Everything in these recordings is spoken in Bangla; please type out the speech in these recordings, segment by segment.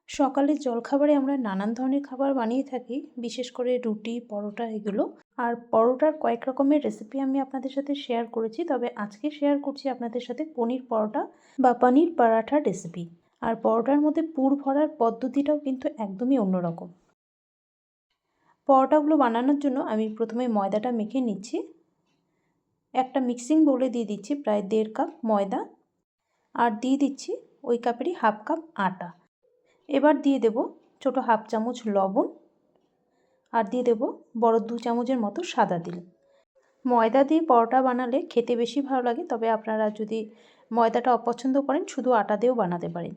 সকালের জলখাবারে আমরা নানান ধরনের খাবার বানিয়ে থাকি, বিশেষ করে রুটি, পরোটা এগুলো। আর পরোটার কয়েক রকমের রেসিপি আমি আপনাদের সাথে শেয়ার করেছি, তবে আজকে শেয়ার করছি আপনাদের সাথে পনির পরোটা বা পনির পরাঠার রেসিপি। আর পরোটার মধ্যে পুর ভরার পদ্ধতিটাও কিন্তু একদমই অন্যরকম। পরোটাগুলো বানানোর জন্য আমি প্রথমে ময়দাটা মেখে নিচ্ছি। একটা মিক্সিং বোলে দিয়ে দিচ্ছি প্রায় 1.5 কাপ ময়দা, আর দিয়ে দিচ্ছি ওই কাপেরই হাফ কাপ আটা। এবার দিয়ে দেব ছোট হাফ চামচ লবণ, আর দিয়ে দেব বড় 2 চামচের মতো সাদা তিল। ময়দা দিয়ে পরোটা বানালে খেতে বেশি ভালো লাগে, তবে আপনারা যদি ময়দাটা অপছন্দ করেন শুধু আটা দিয়েও বানাতে পারেন।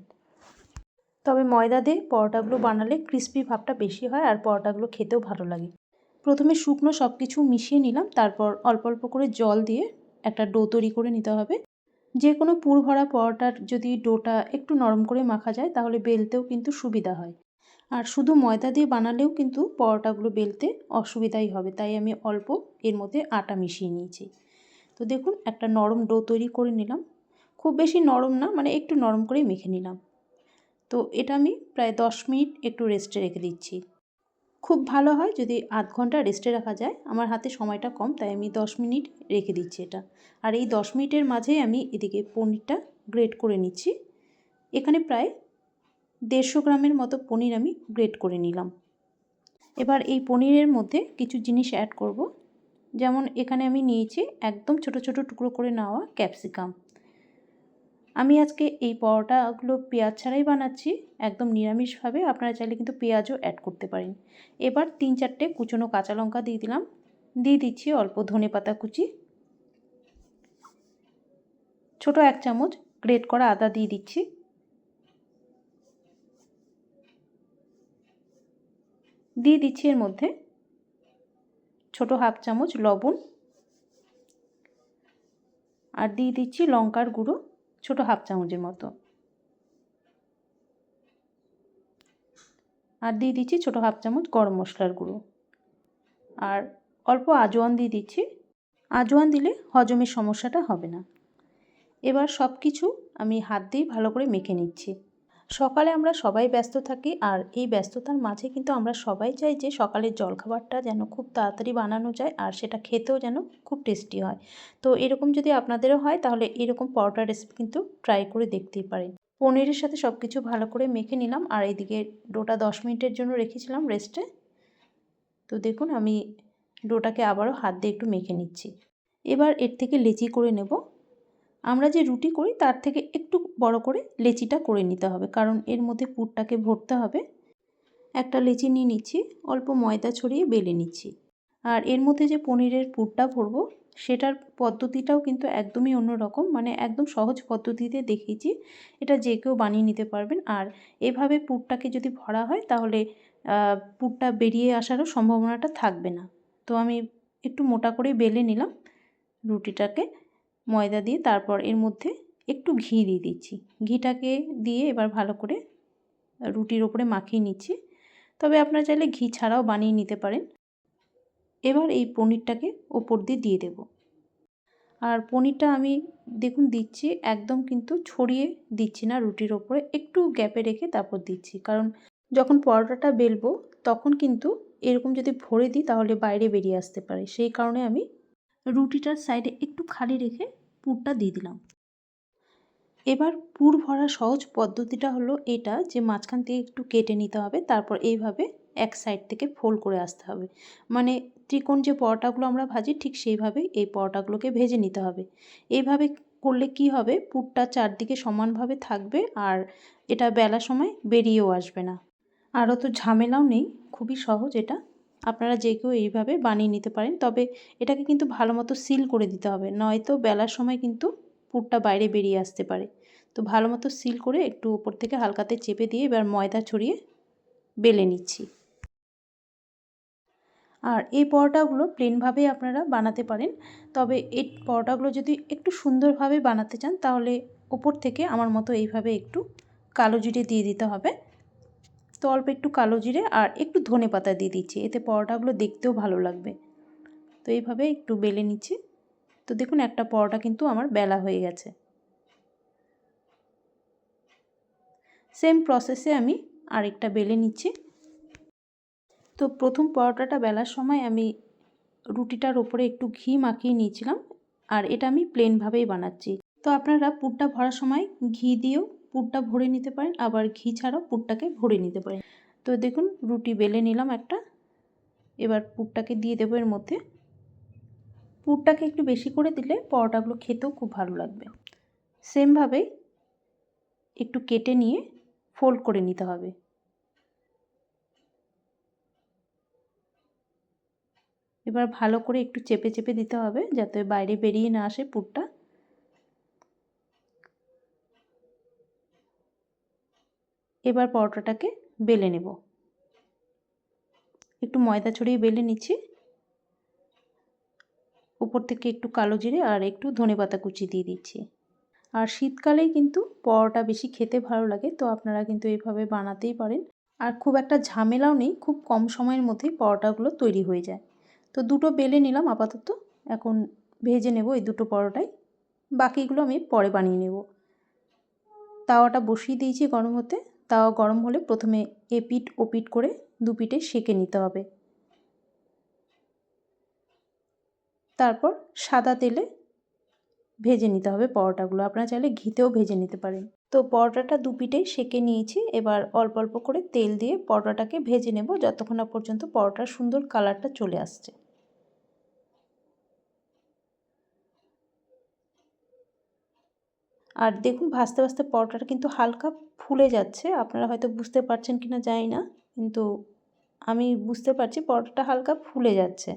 তবে ময়দা দিয়ে পরোটাগুলো বানালে ক্রিস্পি ভাবটা বেশি হয় আর পরোটাগুলো খেতেও ভালো লাগে। প্রথমে শুকনো সব কিছু মিশিয়ে নিলাম, তারপর অল্প অল্প করে জল দিয়ে একটা ডো তৈরি করে নিতে হবে। যে কোনো পুর ভরা পরোটার যদি ডোটা একটু নরম করে মাখা যায় তাহলে বেলতেও কিন্তু সুবিধা হয়। আর শুধু ময়দা দিয়ে বানালেও কিন্তু পরোটাগুলো বেলতে অসুবিধাই হবে, তাই আমি অল্প এর মধ্যে আটা মিশিয়ে নিয়েছি। তো দেখুন একটা নরম ডো তৈরি করে নিলাম, খুব বেশি নরম না, মানে একটু নরম করেই মেখে নিলাম। তো এটা আমি প্রায় 10 মিনিট একটু রেস্টে রেখে দিচ্ছি। খুব ভালো হয় যদি আধ ঘন্টা রেস্টে রাখা যায়, আমার হাতে সময়টা কম তাই আমি 10 মিনিট রেখে দিচ্ছি এটা। আর এই 10 মিনিটের মাঝেই আমি এদিকে পনিরটা গ্রেট করে নিচ্ছি। এখানে প্রায় 150 গ্রামের মতো পনির আমি গ্রেট করে নিলাম। এবার এই পনিরের মধ্যে কিছু জিনিস অ্যাড করব, যেমন এখানে আমি নিয়েছি একদম ছোট ছোট টুকরো করে নেওয়া ক্যাপসিকাম। আমি আজকে এই পরোটাগুলো পেঁয়াজ ছাড়াই বানাচ্ছি, একদম নিরামিষভাবে, আপনারা চাইলে কিন্তু পেঁয়াজও অ্যাড করতে পারেন। এবার 3-4টে কুচনো কাঁচা লঙ্কা দিয়ে দিলাম, দিয়ে দিচ্ছি অল্প ধনেপাতা কুচি, ছোট 1 চামচ গ্রেট করা আদা দিয়ে দিচ্ছি, দিয়ে দিচ্ছি এর মধ্যে ছোট হাফ চামচ লবণ, আর দিয়ে দিচ্ছি লঙ্কার গুঁড়ো ছোট হাফ চামচের মতো, আর দিয়ে দিচ্ছি ছোট হাফ চামচ গরম মশলার গুঁড়ো, আর অল্প আজওয়ান দিয়ে দিচ্ছি। আজওয়ান দিলে হজমের সমস্যাটা হবে না। এবার সব কিছু আমি হাত দিয়ে ভালো করে মেখে নিচ্ছি। সকালে আমরা সবাই ব্যস্ত থাকি, আর এই ব্যস্ততার মাঝে কিন্তু আমরা সবাই চাই যে সকালের জলখাবারটা যেন খুব তাড়াতাড়ি বানানো যায় আর সেটা খেতেও যেন খুব টেস্টি হয়। তো এরকম যদি আপনাদেরও হয় তাহলে এরকম পরোটা রেসিপি কিন্তু ট্রাই করে দেখতেই পারেন। পনিরের সাথে সব কিছু ভালো করে মেখে নিলাম, আর এইদিকে ডোটা 10 মিনিটের জন্য রেখেছিলাম রেস্টে। তো দেখুন আমি ডোটাকে আবারও হাত দিয়ে একটু মেখে নিচ্ছি। এবার এর থেকে লেচি করে নেব। আমরা যে রুটি করি তার থেকে একটু বড় করে লেচিটা করে নিতে হবে, কারণ এর মধ্যে পুরটাকে ভরতে হবে। একটা লেচি নিয়ে নিচ্ছি, অল্প ময়দা ছড়িয়ে বেলে নিচ্ছি। আর এর মধ্যে যে পনিরের পুরটা ভরবো সেটার পদ্ধতিটাও কিন্তু একদমই অন্যরকম, মানে একদম সহজ পদ্ধতিতে দেখিয়েছি। এটা যে কেউ বানিয়ে নিতে পারবেন, আর এভাবে পুরটাকে যদি ভরা হয় তাহলে পুরটা বেরিয়ে আসারও সম্ভাবনাটা থাকবে না। তো আমি একটু মোটা করে বেলে নিলাম রুটিটাকে ময়দা দিয়ে, তারপর এর মধ্যে একটু ঘি দিয়ে দিচ্ছি। ঘিটাকে দিয়ে এবার ভালো করে রুটির ওপরে মাখিয়ে নিচ্ছি, তবে আপনারা চাইলে ঘি ছাড়াও বানিয়ে নিতে পারেন। এবার এই পনিরটাকে ওপর দিয়ে দিয়ে দেব। আর পনিরটা আমি দেখুন দিচ্ছি, একদম কিন্তু ছড়িয়ে দিচ্ছি না রুটির ওপরে, একটু গ্যাপে রেখে তারপর দিচ্ছি, কারণ যখন পরোটাটা বেলবো তখন কিন্তু এরকম যদি ভরে দিই তাহলে বাইরে বেরিয়ে আসতে পারে, সেই কারণে আমি রুটিটার সাইডে একটু খালি রেখে পুরটা দিয়ে দিলাম। এবার পুর ভরার সহজ পদ্ধতিটা হলো এটা, যে মাঝখান থেকে একটু কেটে নিতে হবে, তারপর এইভাবে এক সাইড থেকে ফোল্ড করে আসতে হবে, মানে ত্রিকোণ যে পরোটাগুলো আমরা ভাজি ঠিক সেইভাবেই এই পরোটাগুলোকে ভেজে নিতে হবে। এইভাবে করলে কি হবে, পুরটা চারদিকে সমানভাবে থাকবে আর এটা বেলার সময় বেরিয়েও আসবে না। আর অত ঝামেলাও নেই, খুবই সহজ এটা। আপনারা যে কেউ এইভাবে বানিয়ে নিতে পারেন, তবে এটাকে কিন্তু ভালো মতো সিল করে দিতে হবে, নয়তো বেলার সময় কিন্তু পুরটা বাইরে বেরিয়ে আসতে পারে। তো ভালো মতো সিল করে একটু উপর থেকে হালকাতে চেপে দিয়ে এবার ময়দা ছড়িয়ে বেলে নিচ্ছি। আর এই পরোটাগুলো প্লেনভাবেই আপনারা বানাতে পারেন, তবে এই পরোটাগুলো যদি একটু সুন্দরভাবে বানাতে চান তাহলে ওপর থেকে আমার মতো এইভাবে একটু কালো জিরে দিয়ে দিতে হবে। তো অল্প একটু কালো জিরে আর একটু ধনেপাতা দিয়ে দিচ্ছি, এতে পরোটাগুলো দেখতেও ভালো লাগবে। তো এইভাবে একটু বেলে নিচ্ছি। তো দেখুন একটা পরোটা কিন্তু আমার বেলা হয়ে গেছে। সেম প্রসেসে আমি আরেকটা বেলে নিচ্ছি। তো প্রথম পরোটাটা বেলার সময় আমি রুটিটার ওপরে একটু ঘি মাখিয়ে নিয়েছিলাম, আর এটা আমি প্লেনভাবেই বানাচ্ছি। তো আপনারা পুরটা ভরার সময় ঘি দিয়েও পুরটা ভরে নিতে পারেন, আবার ঘি ছাড়াও পুরটাকে ভরে নিতে পারেন। তো দেখুন রুটি বেলে নিলাম একটা, এবার পুরটাকে দিয়ে দেবো এর মধ্যে। পুরটাকে একটু বেশি করে দিলে পরোটাগুলো খেতেও খুব ভালো লাগবে। সেমভাবেই একটু কেটে নিয়ে ফোল্ড করে নিতে হবে। এবার ভালো করে একটু চেপে চেপে দিতে হবে যাতে বাইরে বেরিয়ে না আসে পুরটা। এবার পরোটাটাকে বেলে নেব। একটু ময়দা ছড়িয়ে বেলে নিচ্ছি। উপর থেকে একটু কালো জিরে আর একটু ধনেপাতা কুচি দিয়ে দিচ্ছি। আর শীতকালেই কিন্তু পরোটা বেশি খেতে ভালো লাগে, তো আপনারা কিন্তু এইভাবে বানাতেই পারেন। আর খুব একটা ঝামেলাও নেই, খুব কম সময়ের মধ্যেই পরোটাগুলো তৈরি হয়ে যায়। তো দুটো বেলে নিলাম আপাতত, এখন ভেজে নেব এই দুটো পরোটাই। বাকিগুলো আমি পরে বানিয়ে নেব। তাওয়াটা বসিয়ে দিয়েছি গরম হতে। তাওয়া গরম হলে প্রথমে এপিঠ ওপিঠ করে দুপিঠে সেঁকে নিতে হবে। তারপর সাদা তেলে ভেজে নিতে হবে পরোটাগুলো। আপনারা চাইলে ঘিতেও ভেজে নিতে পারেন। তো পরোটাটা দুপিঠেই সেঁকে নিয়েছি। এবার অল্প অল্প করে তেল দিয়ে পরোটাটাকে ভেজে নেব যতক্ষণ না পর্যন্ত পরোটার সুন্দর কালারটা চলে আসছে। আর দেখুন ভাজতে ভাজতে পরোটাটা কিন্তু হালকা ফুলে যাচ্ছে। আপনারা হয়তো বুঝতে পারছেন কিনা জানি না, কিন্তু আমি বুঝতে পারছি পরোটাটা হালকা ফুলে যাচ্ছে।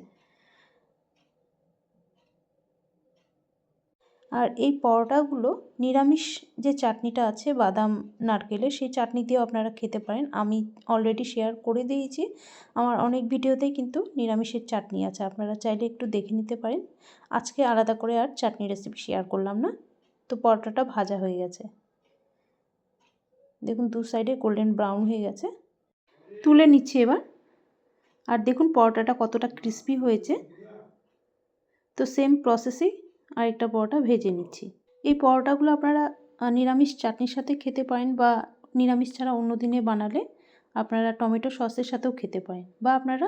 আর এই পরোটাগুলো নিরামিষ যে চাটনিটা আছে বাদাম নারকেলের, সেই চাটনি দিয়েও আপনারা খেতে পারেন। আমি অলরেডি শেয়ার করে দিয়েছি আমার অনেক ভিডিওতেই কিন্তু নিরামিষের চাটনি আছে, আপনারা চাইলে একটু দেখে নিতে পারেন। আজকে আলাদা করে আর চাটনি রেসিপি শেয়ার করলাম না। তো পরোটাটা ভাজা হয়ে গেছে, দেখুন দু সাইডে গোল্ডেন ব্রাউন হয়ে গেছে। তুলে নিচ্ছি এবার। আর দেখুন পরোটাটা কতটা ক্রিস্পি হয়েছে। তো সেম প্রসেসেই আরেকটা পরোটা ভেজে নিচ্ছি। এই পরোটাগুলো আপনারা নিরামিষ চাটনির সাথে খেতে পারেন, বা নিরামিষ ছাড়া অন্য দিনে বানালে আপনারা টমেটো সসের সাথেও খেতে পারেন, বা আপনারা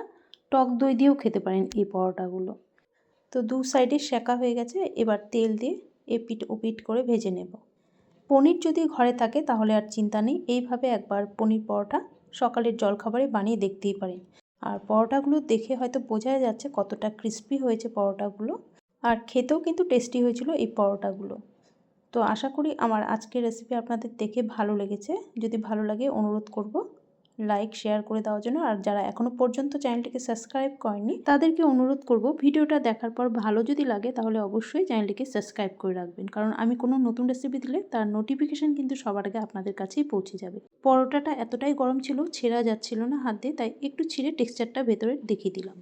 টক দই দিয়েও খেতে পারেন এই পরোটাগুলো। তো দু সাইডে সেঁকা হয়ে গেছে, এবার তেল দিয়ে এপিঠ ওপিঠ করে ভেজে নেব। পনির যদি ঘরে থাকে তাহলে আর চিন্তা নেই, এইভাবে একবার পনির পরোটা সকালের জলখাবারে বানিয়ে দেখতেই পারেন। আর পরোটাগুলো দেখে হয়তো বোঝা যাচ্ছে কতটা ক্রিস্পি হয়েছে পরোটাগুলো, আর খেতেও কিন্তু টেস্টি হয়েছিল এই পরোটাগুলো। তো আশা করি আমার আজকের রেসিপি আপনাদের দেখে ভালো লেগেছে। যদি ভালো লাগে অনুরোধ করব লাইক শেয়ার করে দেওয়ার জন্য। আর যারা এখনও পর্যন্ত চ্যানেলটিকে সাবস্ক্রাইব করেনি তাদেরকে অনুরোধ করব ভিডিওটা দেখার পর ভালো যদি লাগে তাহলে অবশ্যই চ্যানেলটিকে সাবস্ক্রাইব করে রাখবেন, কারণ আমি কোনো নতুন রেসিপি দিলে তার নোটিফিকেশান কিন্তু সবার আগে আপনাদের কাছেই পৌঁছে যাবে। পরোটাটা এতটাই গরম ছিল ছেঁড়া যাচ্ছিল না হাত দিয়ে, তাই একটু ছিঁড়ে টেক্সচারটা ভেতরে দেখিয়ে দিলাম।